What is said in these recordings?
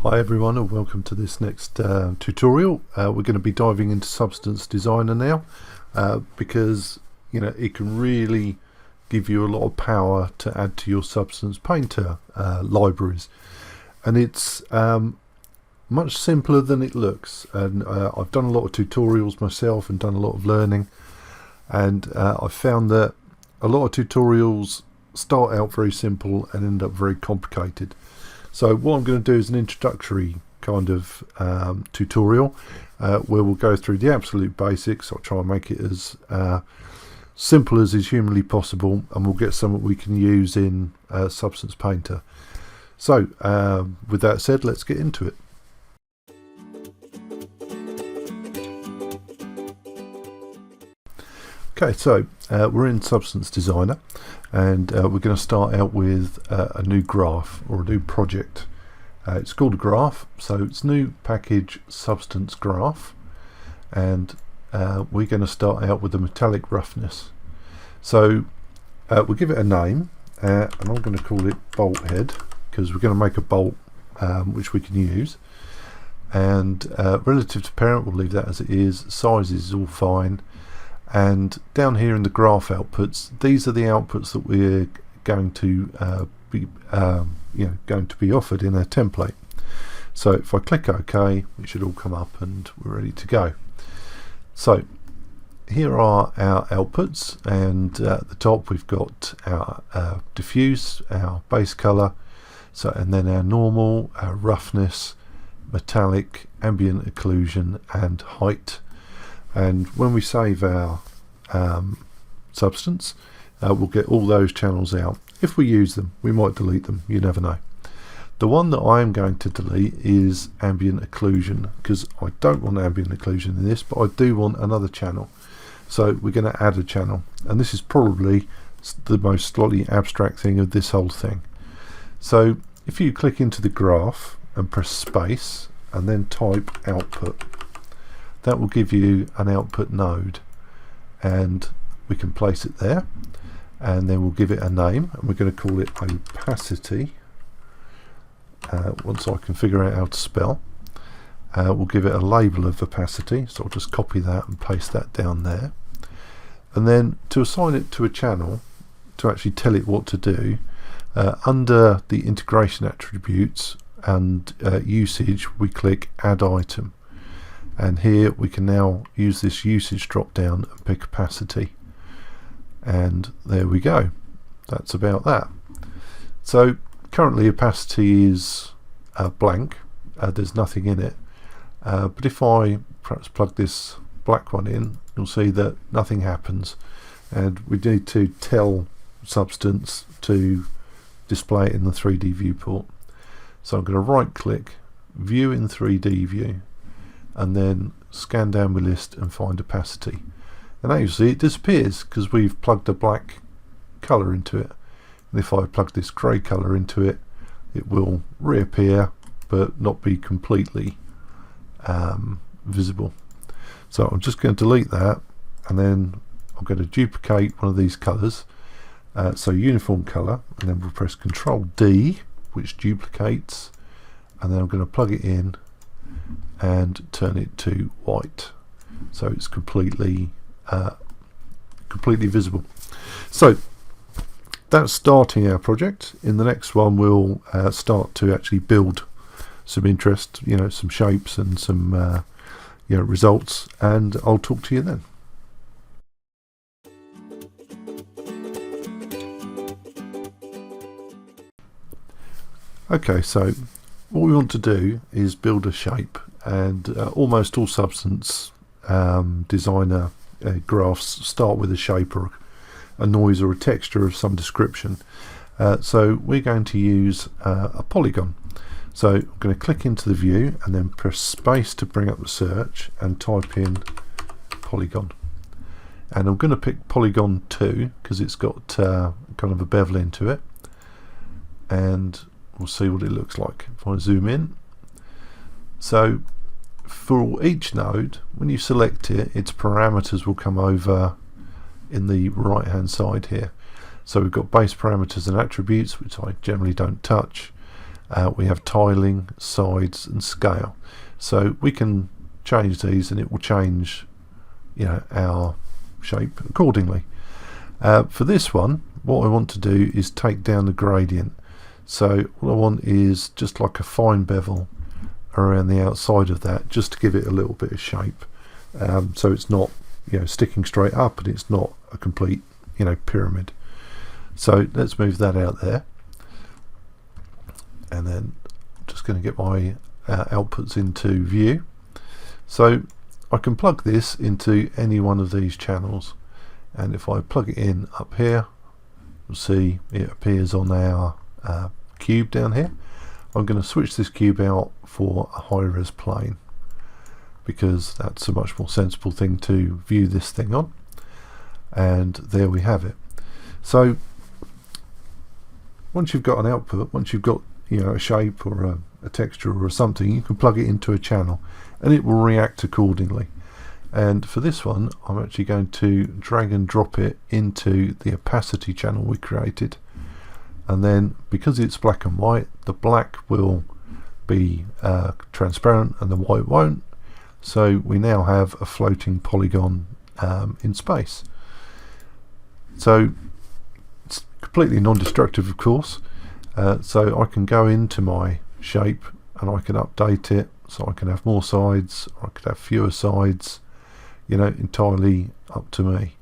Hi everyone, and welcome to this next tutorial. We're going to be diving into Substance Designer now because it can really give you a lot of power to add to your Substance Painter libraries, and it's much simpler than it looks. And I've done a lot of tutorials myself and done a lot of learning, and I've found that a lot of tutorials start out very simple and end up very complicated. So what I'm going to do is an introductory kind of tutorial where we'll go through the absolute basics. I'll try and make it as simple as is humanly possible, and we'll get something we can use in Substance Painter. So with that said, let's get into it. Okay, so we're in Substance Designer, and we're going to start out with a new graph or a new project. It's called a graph, so it's new package Substance Graph, and we're going to start out with the metallic roughness. So we'll give it a name, and I'm going to call it bolt head because we're going to make a bolt which we can use. And relative to parent, we'll leave that as it is. Size is all fine. And down here in the graph outputs, these are the outputs that we're going to be offered in a template. So if I click OK, it should all come up and we're ready to go. So here are our outputs, and at the top we've got our diffuse, our base color, and then our normal, our roughness, metallic, ambient occlusion, and height. And when we save our substance, we'll get all those channels out. If we use them, we might delete them, you never know. The one that I am going to delete is ambient occlusion, because I don't want ambient occlusion in this, but I do want another channel. So we're going to add a channel, and this is probably the most slightly abstract thing of this whole thing. So if you click into the graph and press space and then type output, that will give you an output node, and we can place it there, and then we'll give it a name, and we're going to call it opacity. Once I can figure out how to spell, we'll give it a label of opacity, so I'll just copy that and paste that down there. And then to assign it to a channel, to actually tell it what to do, under the integration attributes and usage, we click add item. And here we can now use this usage drop down and pick opacity, and there we go. That's about that. So currently opacity is blank, there's nothing in it, but if I perhaps plug this black one in, you'll see that nothing happens, and we need to tell Substance to display it in the 3D viewport. So I'm going to right click, view in 3D view, and then scan down my list and find opacity. And now you see it disappears because we've plugged a black colour into it. And if I plug this grey colour into it, it will reappear but not be completely visible. So I'm just going to delete that, and then I'm going to duplicate one of these colours. So uniform colour, and then we'll press Ctrl D, which duplicates, and then I'm going to plug it in and turn it to white, so it's completely visible. So that's starting our project. In the next one we'll start to actually build some interest, some shapes and some results, and I'll talk to you then. Okay, so what we want to do is build a shape, and almost all Substance Designer graphs start with a shape or a noise or a texture of some description. So we're going to use a polygon. So I'm going to click into the view and then press space to bring up the search and type in polygon. And I'm going to pick polygon 2 because it's got kind of a bevel into it, and we'll see what it looks like if I zoom in. So for each node, when you select it, its parameters will come over in the right hand side here. So we've got base parameters and attributes, which I generally don't touch, We have tiling, sides and scale. So we can change these and it will change, you know, our shape accordingly. For this one, what I want to do is take down the gradient. So what I want is just like a fine bevel around the outside of that, just to give it a little bit of shape, so it's not, you know, sticking straight up and it's not a complete, you know, pyramid. So let's move that out there, and then I'm just going to get my outputs into view. So I can plug this into any one of these channels, and if I plug it in up here, you'll see it appears on our cube down here. I'm going to switch this cube out for a high-res plane, because that's a much more sensible thing to view this thing on. And there we have it. So once you've got an output, once you've got, you know, a shape or a texture or something, you can plug it into a channel and it will react accordingly. And for this one, I'm actually going to drag and drop it into the opacity channel we created. And then, because it's black and white, the black will be transparent and the white won't. So we now have a floating polygon in space. So it's completely non-destructive, of course. So I can go into my shape and I can update it, so I can have more sides, or I could have fewer sides, you know, entirely up to me.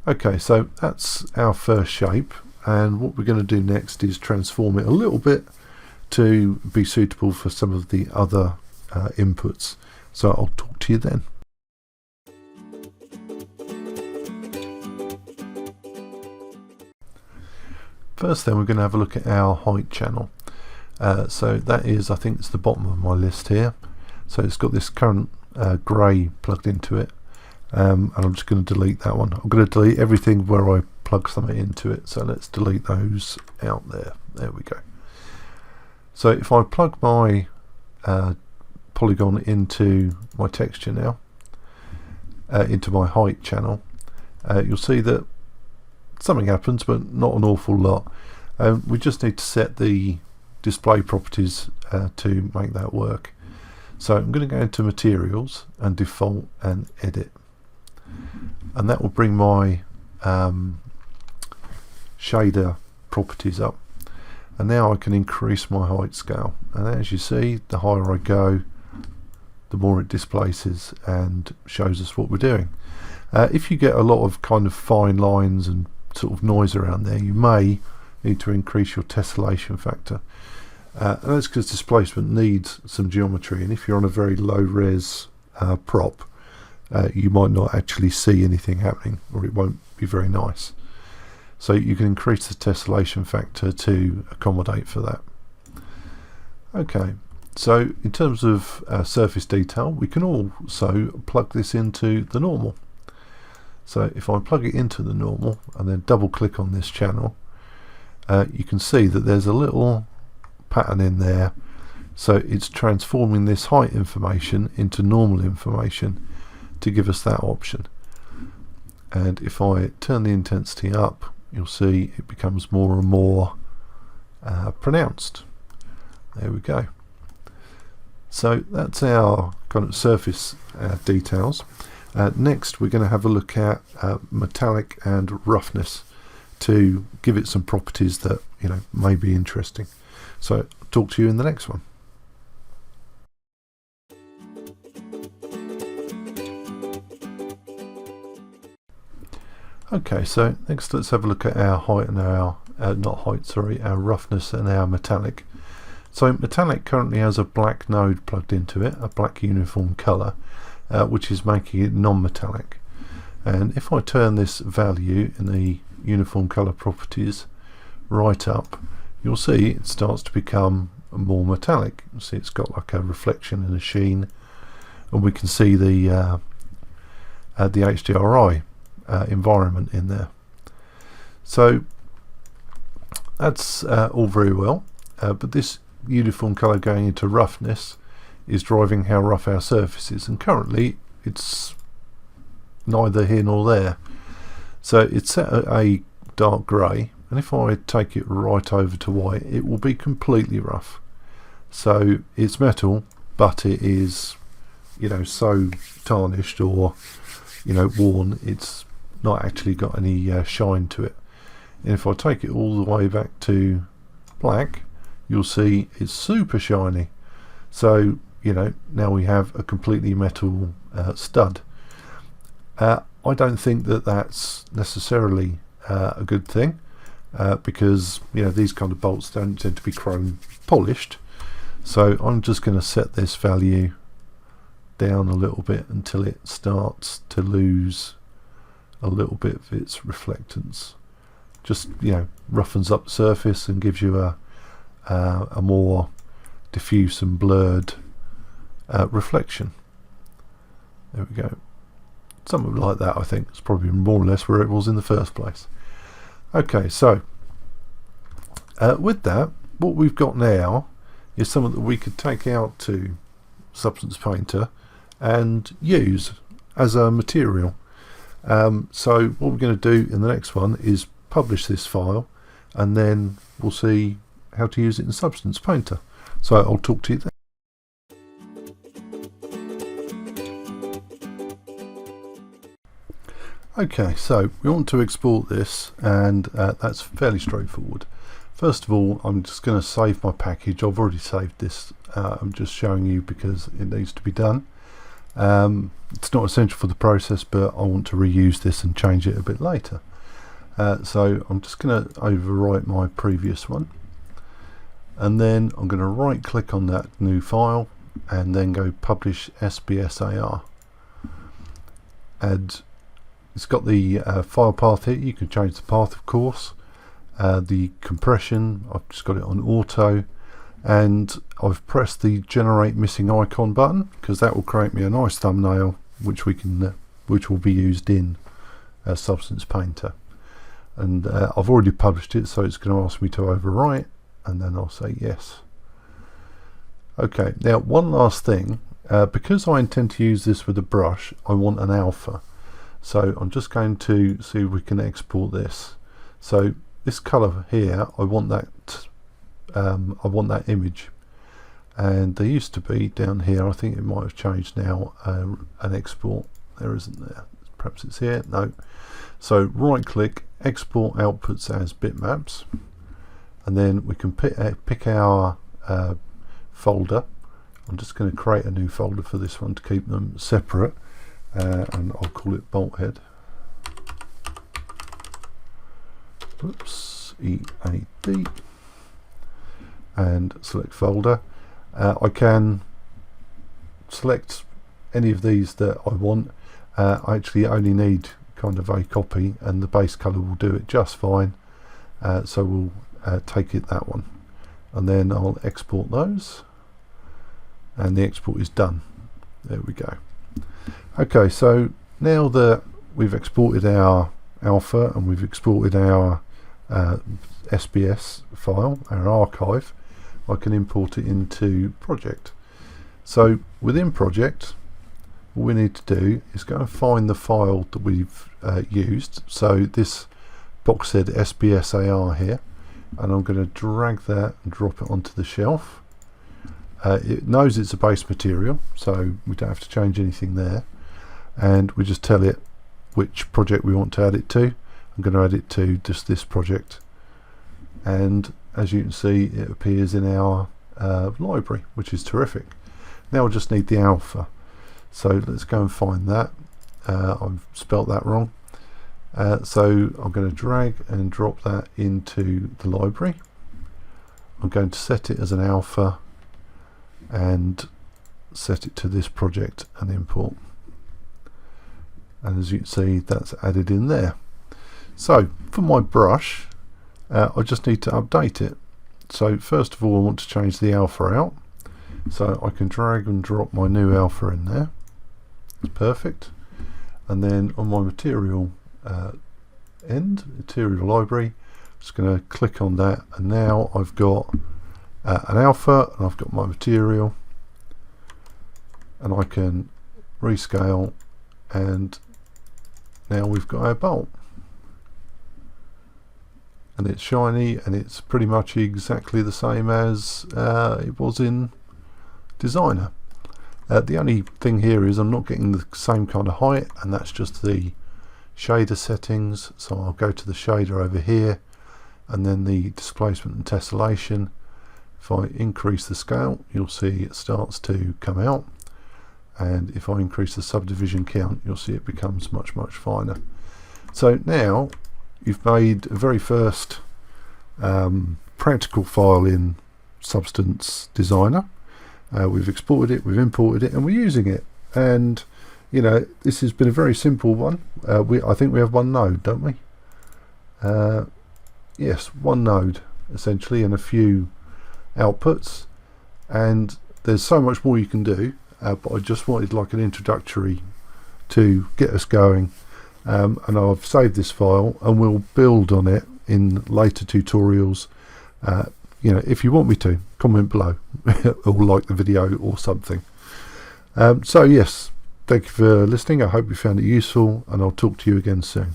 Okay, so that's our first shape, and what we're going to do next is transform it a little bit to be suitable for some of the other inputs. So I'll talk to you then. First then, we're going to have a look at our height channel. So that is, I think it's the bottom of my list here. So it's got this current grey plugged into it, and I'm just going to delete that one. I'm going to delete everything where I plug something into it, so let's delete those out there. There we go. So if I plug my polygon into my texture now, into my height channel, you'll see that something happens, but not an awful lot. We just need to set the display properties to make that work. So I'm going to go into materials and default and edit, and that will bring my shader properties up, and now I can increase my height scale, and as you see, the higher I go, the more it displaces and shows us what we're doing. If you get a lot of kind of fine lines and sort of noise around there, you may need to increase your tessellation factor, and that's because displacement needs some geometry, and if you're on a very low res prop, you might not actually see anything happening, or it won't be very nice. So you can increase the tessellation factor to accommodate for that. Okay, so in terms of surface detail, we can also plug this into the normal. So if I plug it into the normal and then double click on this channel, you can see that there's a little pattern in there. So it's transforming this height information into normal information to give us that option. And if I turn the intensity up, you'll see it becomes more and more pronounced. There we go. So that's our kind of surface details. Next, we're going to have a look at metallic and roughness to give it some properties that, you know, may be interesting. So I'll talk to you in the next one. Okay, so next let's have a look at our height and our our roughness and our metallic. So metallic currently has a black node plugged into it, a black uniform color, which is making it non-metallic. And if I turn this value in the uniform color properties right up, you'll see it starts to become more metallic. You'll see it's got like a reflection and a sheen, and we can see the HDRI environment in there. So that's all very well, but this uniform color going into roughness is driving how rough our surface is, and currently it's neither here nor there. So it's set at a dark grey, and if I take it right over to white, it will be completely rough. So it's metal, but it is, you know, so tarnished or, you know, worn, it's not actually got any shine to it. And if I take it all the way back to black, you'll see it's super shiny. So, you know, now we have a completely metal stud. I don't think that that's necessarily a good thing, because, you know, these kind of bolts don't tend to be chrome polished. So I'm just going to set this value down a little bit until it starts to lose a little bit of its reflectance. Just, you know, roughens up the surface and gives you a more diffuse and blurred reflection. There we go. Something like that, I think. It's probably more or less where it was in the first place. Okay, so with that, what we've got now is something that we could take out to Substance Painter and use as a material. So what we're going to do in the next one is publish this file, and then we'll see how to use it in Substance Painter. So I'll talk to you then. Okay, so we want to export this, and that's fairly straightforward. First of all, I'm just going to save my package. I've already saved this. I'm just showing you because it needs to be done. It's not essential for the process, but I want to reuse this and change it a bit later. So I'm just going to overwrite my previous one, and then I'm going to right click on that new file and then go publish SBSAR. And it's got the file path here. You can change the path, of course. The compression, I've just got it on auto, and I've pressed the generate missing icon button because that will create me a nice thumbnail which will be used in Substance Painter. And I've already published it, so it's going to ask me to overwrite, and then I'll say yes. Okay, now one last thing, because I intend to use this with a brush, I want an alpha. So I'm just going to see if we can export this. So this color here, I want that image, and there used to be down here, I think it might have changed now, an export. There isn't there. Perhaps it's here. No. So right click, export outputs as bitmaps, and then we can pick our folder. I'm just going to create a new folder for this one to keep them separate, and I'll call it Bolthead. Oops, EAD, and select folder. I can select any of these that I want. I actually only need kind of a copy, and the base color will do it just fine. So we'll take it that one, and then I'll export those, and the export is done. There we go. Okay, so now that we've exported our alpha and we've exported our SBS file, our archive, I can import it into Project. So within Project, what we need to do is go and find the file that we've used. So this box said SBSAR here, and I'm going to drag that and drop it onto the shelf. It knows it's a base material, so we don't have to change anything there, and we just tell it which project we want to add it to. I'm going to add it to just this project, and as you can see, it appears in our library, which is terrific. Now I just need the alpha, so let's go and find that. I've spelt that wrong, so I'm going to drag and drop that into the library. I'm going to set it as an alpha and set it to this project and import, and as you can see, that's added in there. So for my brush, I just need to update it. So first of all, I want to change the alpha out, so I can drag and drop my new alpha in there. It's perfect. And then on my material material library, I'm just going to click on that, and now I've got an alpha, and I've got my material, and I can rescale, and now we've got our bolt. and it's shiny, and it's pretty much exactly the same as it was in Designer. The only thing here is I'm not getting the same kind of height, and that's just the shader settings. So I'll go to the shader over here, and then the displacement and tessellation. If I increase the scale, you'll see it starts to come out, and if I increase the subdivision count, you'll see it becomes much finer. So now you've made a very first practical file in Substance Designer. We've exported it, we've imported it, and we're using it. And you know, this has been a very simple one. I think we have one node, don't we? Yes, one node essentially, and a few outputs. And there's so much more you can do, but I just wanted like an introductory to get us going. And I've saved this file, and we'll build on it in later tutorials. You know, if you want me to, comment below or like the video or something. So yes, thank you for listening. I hope you found it useful, and I'll talk to you again soon.